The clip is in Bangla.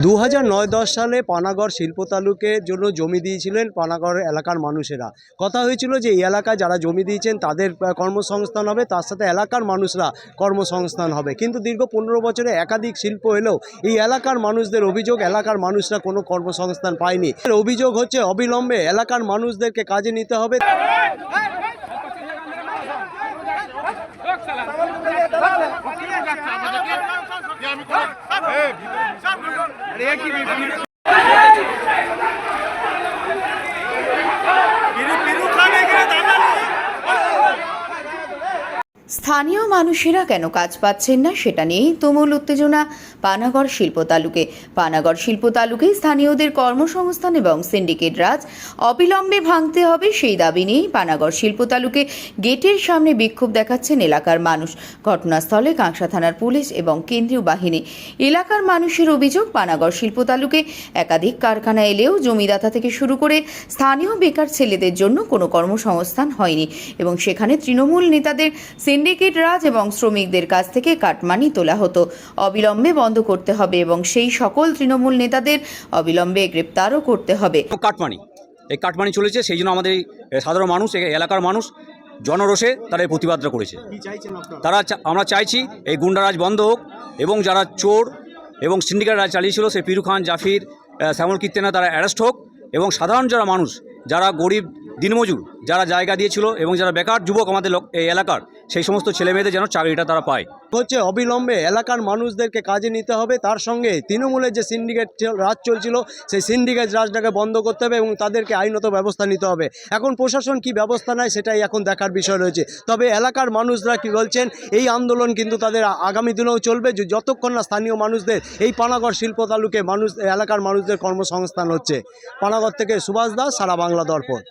2009-10 সালে পানাগড় শিল্প তালুকের জন্য জমি দিয়েছিলেন পানাগড় এলাকার মানুষেরা। কথা হয়েছিল যে এই এলাকায় যারা জমি দিয়েছেন তাদের কর্মসংস্থান হবে, তার সাথে এলাকার মানুষরা কর্মসংস্থান হবে। কিন্তু দীর্ঘ 15 বছরে একাধিক শিল্প এলেও এই এলাকার মানুষদের অভিযোগ, এলাকার মানুষরা কোনো কর্মসংস্থান পায়নি। অভিযোগ হচ্ছে অবিলম্বে এলাকার মানুষদেরকে কাজে নিতে হবে। স্থানীয় মানুষেরা কেন কাজ পাচ্ছেন না সেটা নিয়েই তুমুল উত্তেজনা পানাগড় শিল্প তালুকে। পানাগড় শিল্প তালুকে স্থানীয়দের কর্মসংস্থান এবং সিন্ডিকেট রাজ অবিলম্বে ভাঙতে হবে সেই দাবি নিয়েই পানাগড় শিল্প তালুকে গেটের সামনে বিক্ষোভ দেখাচ্ছেন এলাকার মানুষ। ঘটনাস্থলে কাঁকসা থানার পুলিশ এবং কেন্দ্রীয় বাহিনী। এলাকার মানুষের অভিযোগ, পানাগড় শিল্প তালুকে একাধিক কারখানা এলেও জমিদাতা থেকে শুরু করে স্থানীয় বেকার ছেলেদের জন্য কোনো কর্মসংস্থান হয়নি এবং সেখানে তৃণমূল নেতাদের সিন্ডিকেট রাজ এবং শ্রমিকদের কাছ থেকে কাটমানি তোলা হতো। অবিলম্বে বন্ধ করতে হবে এবং সেই সকল তৃণমূল নেতাদের অবিলম্বে গ্রেপ্তারও করতে হবে। কাটমানি চলেছে, সেই জন্য আমাদের সাধারণ মানুষ, এলাকার মানুষ জনরোষে তারা এই প্রতিবাদটা করেছে। আমরা চাইছি এই গুন্ডারাজ বন্ধ হোক এবং যারা চোর এবং সিন্ডিকেট রাজ চালিয়েছিল সেই পিরু খান, জাফির, শ্যামল কীর্তেনা তারা অ্যারেস্ট হোক এবং সাধারণ যারা মানুষ, যারা গরিব দিনমজুর, যারা জায়গা দিয়েছিল এবং যারা বেকার যুবক আমাদের এই এলাকার, সেই সমস্ত ছেলেমেয়েদের যেন চাকরিটা তারা পায়। হচ্ছে অবিলম্বে এলাকার মানুষদেরকে কাজে নিতে হবে, তার সঙ্গে তৃণমূলের যে সিন্ডিকেট রাজ চলছিল সেই সিন্ডিকেট রাজটাকে বন্ধ করতে হবে এবং তাদেরকে আইনত ব্যবস্থা নিতে হবে। এখন প্রশাসন কি ব্যবস্থা নেয় সেটাই এখন দেখার বিষয় রয়েছে। তবে এলাকার মানুষরা কি বলছেন, এই আন্দোলন কিন্তু তাদের আগামী দিনেও চলবে, যতক্ষণ না স্থানীয় মানুষদের এই পানাগড় শিল্প তালুকে এলাকার মানুষদের কর্মসংস্থান হচ্ছে। পানাগড় থেকে সুভাষ দাস, সারা বাংলা দর্পণ।